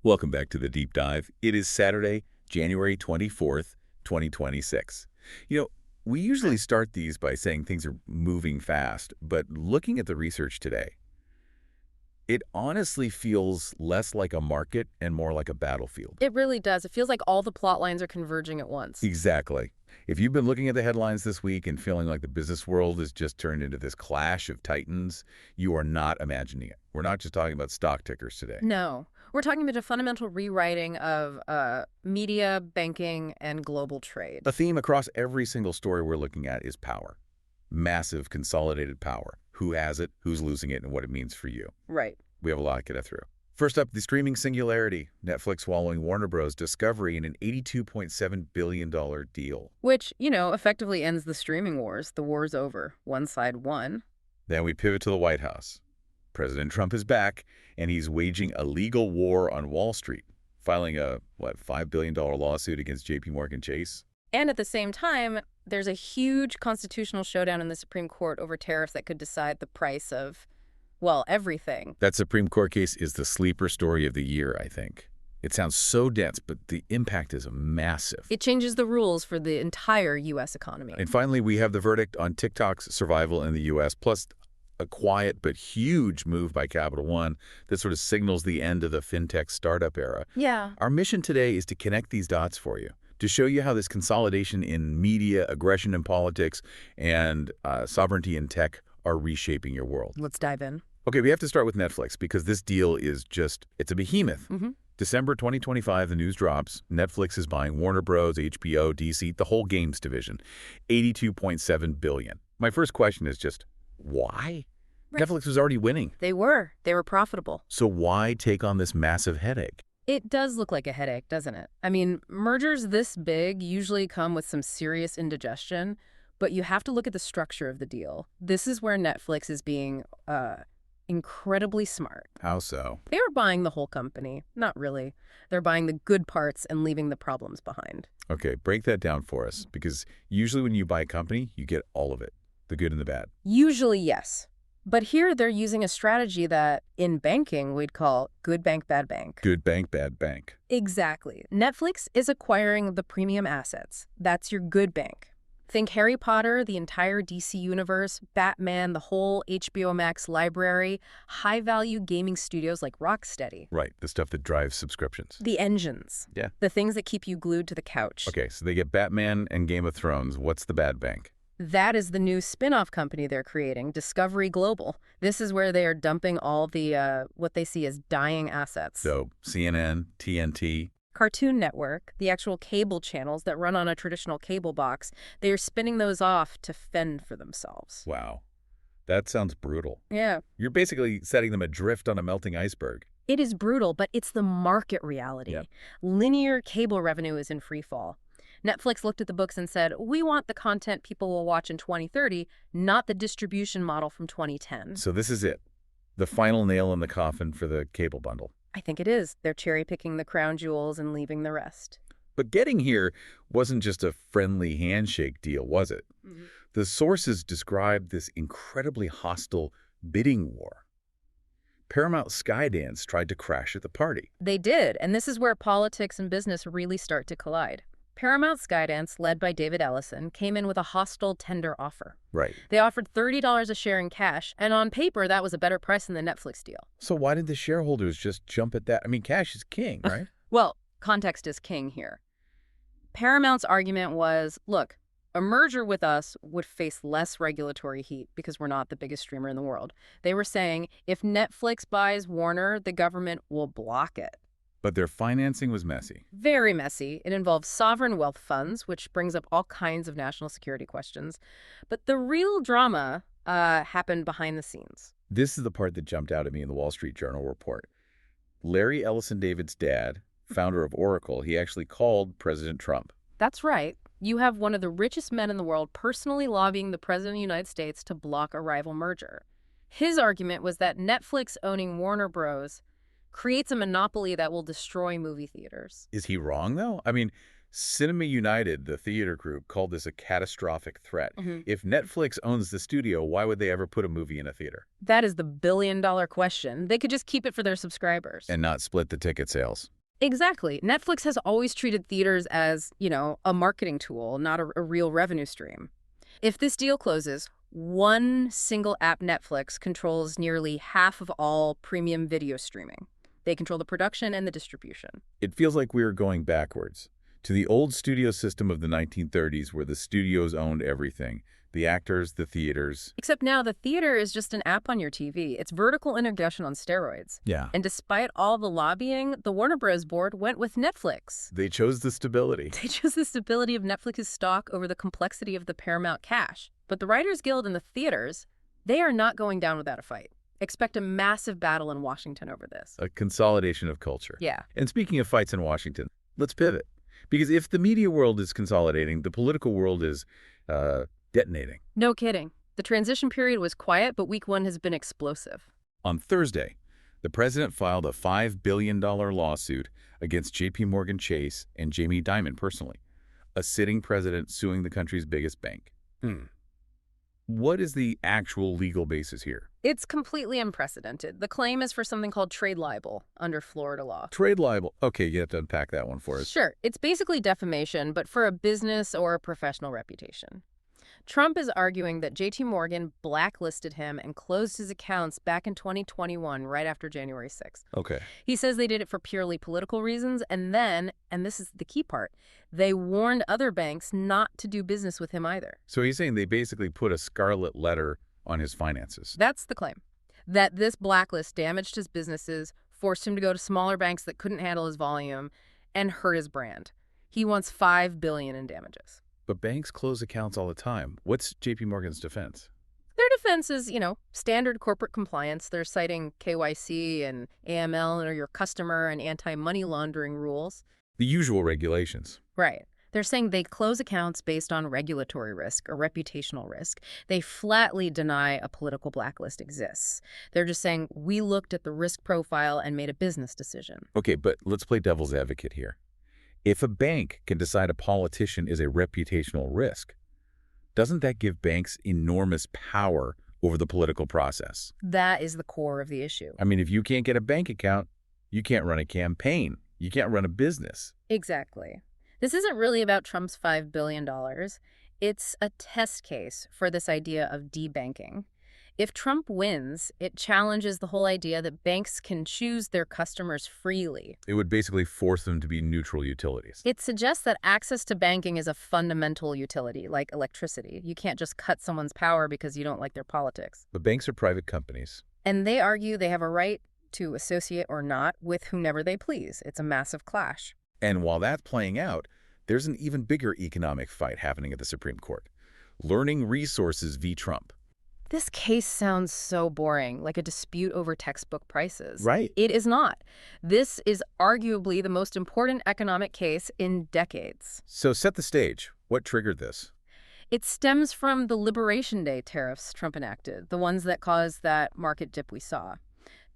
Welcome back to the Deep Dive. It is Saturday, January 24th, 2026. You know, we usually start these by saying things are moving fast, but looking at the research today, it honestly feels less like a market and more like a battlefield. It really does. It feels like all the plot lines are converging at once. Exactly. If you've been looking at the headlines this week and feeling like the business world has just turned into this clash of titans, you are not imagining it. We're not just talking about stock tickers today. No. We're talking about a fundamental rewriting of media, banking, and global trade. A theme across every single story we're looking at is power. Massive consolidated power. Who has it, who's losing it, and what it means for you. Right. We have a lot to get through. First up, the streaming singularity. Netflix swallowing Warner Bros. Discovery in an $82.7 billion deal. Which, effectively ends the streaming wars. The war's over. One side won. Then we pivot to the White House. President Trump is back, and he's waging a legal war on Wall Street, filing a, $5 billion lawsuit against JPMorgan Chase. And at the same time, there's a huge constitutional showdown in the Supreme Court over tariffs that could decide the price of, everything. That Supreme Court case is the sleeper story of the year, I think. It sounds so dense, but the impact is massive. It changes the rules for the entire U.S. economy. And finally, we have the verdict on TikTok's survival in the U.S., plus a quiet but huge move by Capital One that sort of signals the end of the fintech startup era. Yeah. Our mission today is to connect these dots for you, to show you how this consolidation in media, aggression in politics, and sovereignty in tech are reshaping your world. Let's dive in. Okay, we have to start with Netflix because this deal is it's a behemoth. December 2025, the news drops. Netflix is buying Warner Bros., HBO, DC, the whole games division, $82.7 billion. My first question is just, why? Right. Netflix was already winning. They were profitable. So why take on this massive headache? It does look like a headache, doesn't it? I mean, mergers this big usually come with some serious indigestion, but you have to look at the structure of the deal. This is where Netflix is being incredibly smart. How so? They are buying the whole company. Not really. They're buying the good parts and leaving the problems behind. Okay, break that down for us, because usually when you buy a company, you get all of it, the good and the bad. Usually, yes. But here they're using a strategy that, in banking, we'd call good bank, bad bank. Good bank, bad bank. Exactly. Netflix is acquiring the premium assets. That's your good bank. Think Harry Potter, the entire DC universe, Batman, the whole HBO Max library, high-value gaming studios like Rocksteady. Right, the stuff that drives subscriptions. The engines. Yeah. The things that keep you glued to the couch. Okay, so they get Batman and Game of Thrones. What's the bad bank? That is the new spin-off company they're creating, Discovery Global. This is where they are dumping all the, what they see as dying assets. So CNN, TNT. Cartoon Network, the actual cable channels that run on a traditional cable box, they are spinning those off to fend for themselves. Wow. That sounds brutal. Yeah. You're basically setting them adrift on a melting iceberg. It is brutal, but it's the market reality. Yep. Linear cable revenue is in free fall. Netflix looked at the books and said, we want the content people will watch in 2030, not the distribution model from 2010. So this is it. The final nail in the coffin for the cable bundle. I think it is. They're cherry-picking the crown jewels and leaving the rest. But getting here wasn't just a friendly handshake deal, was it? The sources described this incredibly hostile bidding war. Paramount Skydance tried to crash at the party. They did, and this is where politics and business really start to collide. Paramount Skydance, led by David Ellison, came in with a hostile tender offer. Right. They offered $30 a share in cash, and on paper, that was a better price than the Netflix deal. So why did the shareholders just jump at that? I mean, cash is king, right? Well, context is king here. Paramount's argument was, look, a merger with us would face less regulatory heat because we're not the biggest streamer in the world. They were saying, if Netflix buys Warner, the government will block it. But their financing was messy. Very messy. It involves sovereign wealth funds, which brings up all kinds of national security questions. But the real drama happened behind the scenes. This is the part that jumped out at me in the Wall Street Journal report. Larry Ellison David's dad, founder of Oracle, he actually called President Trump. That's right. You have one of the richest men in the world personally lobbying the President of the United States to block a rival merger. His argument was that Netflix owning Warner Bros. Creates a monopoly that will destroy movie theaters. Is he wrong, though? I mean, Cinema United, the theater group, called this a catastrophic threat. If Netflix owns the studio, why would they ever put a movie in a theater? That is the billion-dollar question. They could just keep it for their subscribers. And not split the ticket sales. Exactly. Netflix has always treated theaters as, a marketing tool, not a real revenue stream. If this deal closes, one single app, Netflix, controls nearly half of all premium video streaming. They control the production and the distribution. It feels like we are going backwards to the old studio system of the 1930s where the studios owned everything, the actors, the theaters. Except now the theater is just an app on your TV. It's vertical integration on steroids. Yeah. And despite all the lobbying, the Warner Bros. Board went with Netflix. They chose the stability. They chose the stability of Netflix's stock over the complexity of the Paramount cash. But the Writers Guild and the theaters, they are not going down without a fight. Expect a massive battle in Washington over this. A consolidation of culture. Yeah. And speaking of fights in Washington, let's pivot. Because if the media world is consolidating, the political world is detonating. No kidding. The transition period was quiet, but week one has been explosive. On Thursday, the president filed a $5 billion lawsuit against JPMorgan Chase and Jamie Dimon personally, a sitting president suing the country's biggest bank. What is the actual legal basis here? It's completely unprecedented. The claim is for something called trade libel under Florida law. Trade libel. Okay, you have to unpack that one for us. Sure. It's basically defamation, but for a business or a professional reputation. Trump is arguing that JPMorgan blacklisted him and closed his accounts back in 2021, right after January 6th. Okay. He says they did it for purely political reasons, and then, and this is the key part, they warned other banks not to do business with him either. So he's saying they basically put a scarlet letter on his finances. That's the claim. That this blacklist damaged his businesses, forced him to go to smaller banks that couldn't handle his volume, and hurt his brand. He wants $5 billion in damages. But banks close accounts all the time. What's JP Morgan's defense? Their defense is, standard corporate compliance. They're citing KYC and AML or your customer and anti-money laundering rules. The usual regulations. Right. They're saying they close accounts based on regulatory risk or reputational risk. They flatly deny a political blacklist exists. They're just saying, we looked at the risk profile and made a business decision. Okay, but let's play devil's advocate here. If a bank can decide a politician is a reputational risk, doesn't that give banks enormous power over the political process? That is the core of the issue. I mean, if you can't get a bank account, you can't run a campaign. You can't run a business. Exactly. This isn't really about Trump's $5 billion. It's a test case for this idea of debanking. If Trump wins, it challenges the whole idea that banks can choose their customers freely. It would basically force them to be neutral utilities. It suggests that access to banking is a fundamental utility, like electricity. You can't just cut someone's power because you don't like their politics. But banks are private companies. And they argue they have a right to associate or not with whomever they please. It's a massive clash. And while that's playing out, there's an even bigger economic fight happening at the Supreme Court. Learning Resources v. Trump. This case sounds so boring, like a dispute over textbook prices. Right. It is not. This is arguably the most important economic case in decades. So set the stage. What triggered this? It stems from the Liberation Day tariffs Trump enacted, the ones that caused that market dip we saw.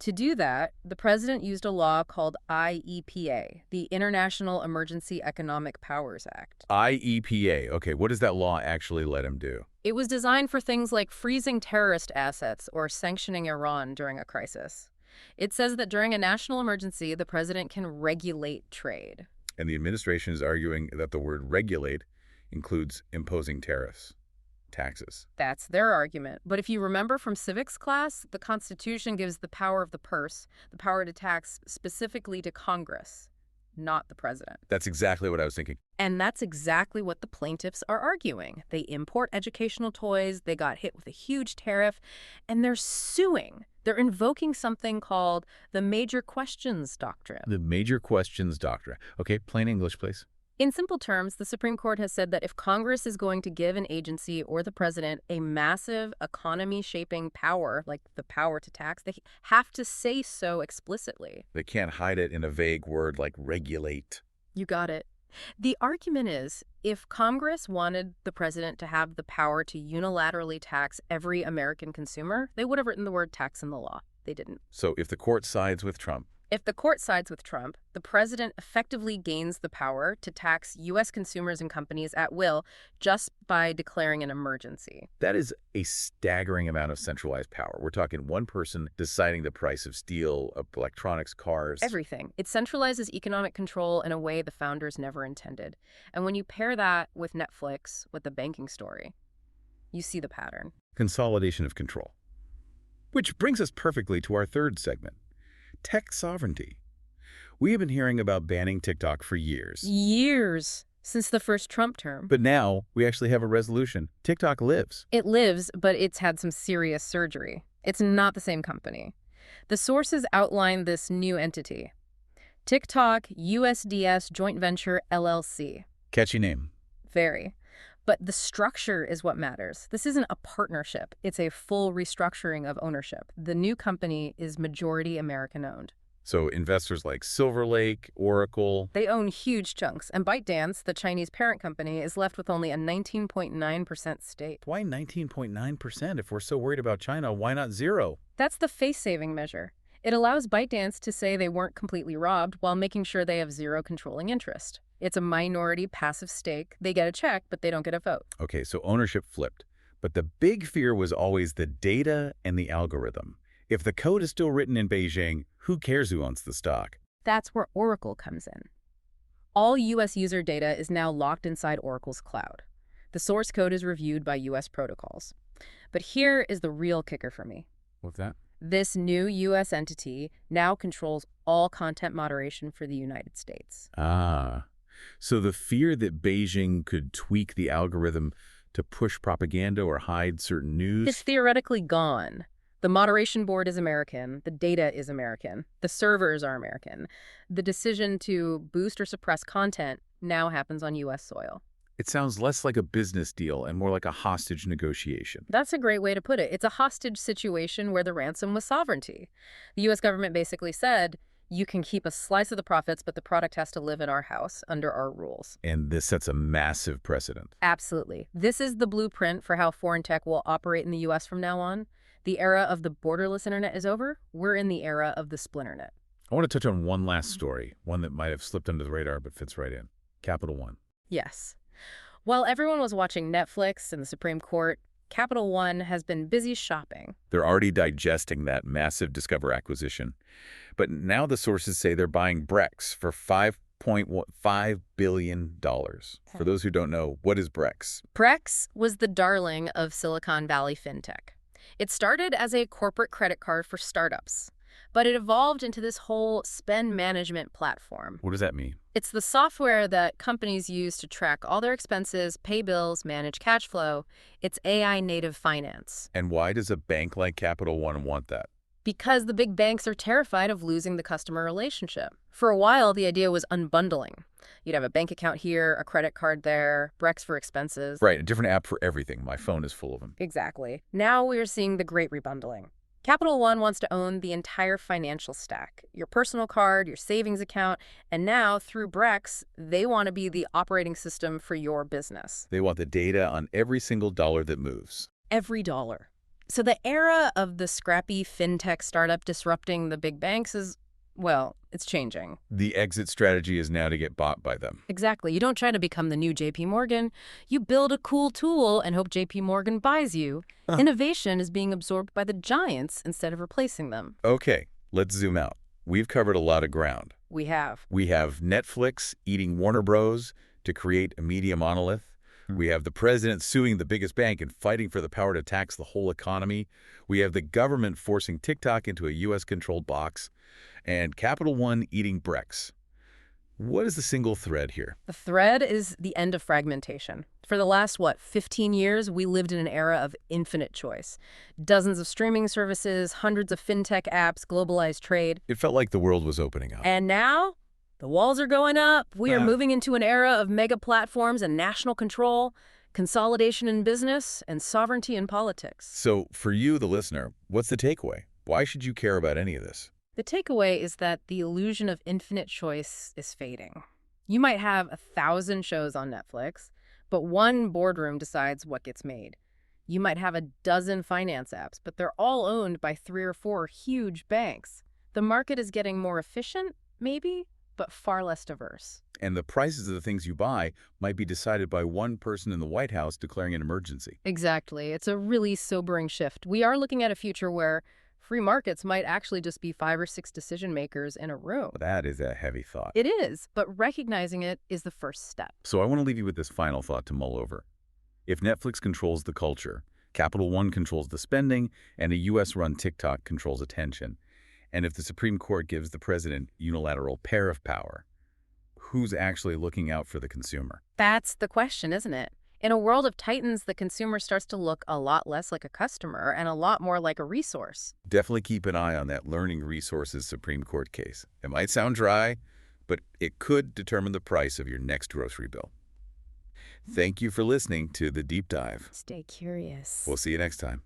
To do that, the president used a law called IEPA, the International Emergency Economic Powers Act. IEPA. Okay, what does that law actually let him do? It was designed for things like freezing terrorist assets or sanctioning Iran during a crisis. It says that during a national emergency, the president can regulate trade. And the administration is arguing that the word regulate includes imposing tariffs, taxes. That's their argument. But if you remember from civics class, the Constitution gives the power of the purse, the power to tax specifically to Congress, not the president. That's exactly what I was thinking. And that's exactly what the plaintiffs are arguing. They import educational toys, they got hit with a huge tariff, and they're suing. They're invoking something called the Major Questions Doctrine. The Major Questions Doctrine. Okay, plain English, please. In simple terms, the Supreme Court has said that if Congress is going to give an agency or the president a massive economy-shaping power, like the power to tax, they have to say so explicitly. They can't hide it in a vague word like regulate. You got it. The argument is, if Congress wanted the president to have the power to unilaterally tax every American consumer, they would have written the word tax in the law. They didn't. So if the court sides with Trump, If the court sides with Trump, the president effectively gains the power to tax U.S. consumers and companies at will just by declaring an emergency. That is a staggering amount of centralized power. We're talking one person deciding the price of steel, of electronics, cars. Everything. It centralizes economic control in a way the founders never intended. And when you pair that with Netflix, with the banking story, you see the pattern. Consolidation of control. Which brings us perfectly to our third segment. Tech sovereignty. We have been hearing about banning TikTok for years. Years since the first Trump term. But now we actually have a resolution. TikTok lives. It lives, but it's had some serious surgery. It's not the same company. The sources outline this new entity. TikTok USDS Joint Venture LLC. Catchy name. Very. But the structure is what matters. This isn't a partnership. It's a full restructuring of ownership. The new company is majority American-owned. So investors like Silver Lake, Oracle. They own huge chunks, and ByteDance, the Chinese parent company, is left with only a 19.9% stake. Why 19.9%? If we're so worried about China, why not zero? That's the face-saving measure. It allows ByteDance to say they weren't completely robbed while making sure they have zero controlling interest. It's a minority passive stake. They get a check, but they don't get a vote. Okay, so ownership flipped. But the big fear was always the data and the algorithm. If the code is still written in Beijing, who cares who owns the stock? That's where Oracle comes in. All U.S. user data is now locked inside Oracle's cloud. The source code is reviewed by U.S. protocols. But here is the real kicker for me. What's that? This new U.S. entity now controls all content moderation for the United States. Ah, so the fear that Beijing could tweak the algorithm to push propaganda or hide certain news? It's theoretically gone. The moderation board is American. The data is American. The servers are American. The decision to boost or suppress content now happens on U.S. soil. It sounds less like a business deal and more like a hostage negotiation. That's a great way to put it. It's a hostage situation where the ransom was sovereignty. The U.S. government basically said, you can keep a slice of the profits, but the product has to live in our house under our rules. And this sets a massive precedent. Absolutely. This is the blueprint for how foreign tech will operate in the U.S. from now on. The era of the borderless internet is over. We're in the era of the splinternet. I want to touch on one last story, one that might have slipped under the radar but fits right in. Capital One. Yes. While everyone was watching Netflix and the Supreme Court, Capital One has been busy shopping. They're already digesting that massive Discover acquisition. But now the sources say they're buying Brex for $5.5 billion. For those who don't know, what is Brex? Brex was the darling of Silicon Valley fintech. It started as a corporate credit card for startups, but it evolved into this whole spend management platform. What does that mean? It's the software that companies use to track all their expenses, pay bills, manage cash flow. It's AI-native finance. And why does a bank like Capital One want that? Because the big banks are terrified of losing the customer relationship. For a while, the idea was unbundling. You'd have a bank account here, a credit card there, Brex for expenses. Right, a different app for everything. My phone is full of them. Exactly. Now we're seeing the great rebundling. Capital One wants to own the entire financial stack, your personal card, your savings account, and now, through Brex, they want to be the operating system for your business. They want the data on every single dollar that moves. Every dollar. So the era of the scrappy fintech startup disrupting the big banks is, well, it's changing. The exit strategy is now to get bought by them. Exactly. You don't try to become the new JPMorgan. You build a cool tool and hope JPMorgan buys you. Innovation is being absorbed by the giants instead of replacing them. Okay, let's zoom out. We've covered a lot of ground. We have. We have Netflix eating Warner Bros. To create a media monolith. We have the president suing the biggest bank and fighting for the power to tax the whole economy. We have the government forcing TikTok into a U.S.-controlled box. And Capital One eating Brex. What is the single thread here? The thread is the end of fragmentation. For the last, 15 years, we lived in an era of infinite choice. Dozens of streaming services, hundreds of fintech apps, globalized trade. It felt like the world was opening up. And now, the walls are going up. We are moving into an era of mega platforms and national control, consolidation in business, and sovereignty in politics. So, for you, the listener, what's the takeaway? Why should you care about any of this? The takeaway is that the illusion of infinite choice is fading. You might have 1,000 shows on Netflix, but one boardroom decides what gets made. You might have a dozen finance apps, but they're all owned by 3 or 4 huge banks. The market is getting more efficient, maybe, but far less diverse. And the prices of the things you buy might be decided by one person in the White House declaring an emergency. Exactly. It's a really sobering shift. We are looking at a future where free markets might actually just be 5 or 6 decision makers in a room. That is a heavy thought. It is, but recognizing it is the first step. So I want to leave you with this final thought to mull over. If Netflix controls the culture, Capital One controls the spending, and a U.S.-run TikTok controls attention, and if the Supreme Court gives the president unilateral pair of power, who's actually looking out for the consumer? That's the question, isn't it? In a world of titans, the consumer starts to look a lot less like a customer and a lot more like a resource. Definitely keep an eye on that Learning Resources Supreme Court case. It might sound dry, but it could determine the price of your next grocery bill. Thank you for listening to The Deep Dive. Stay curious. We'll see you next time.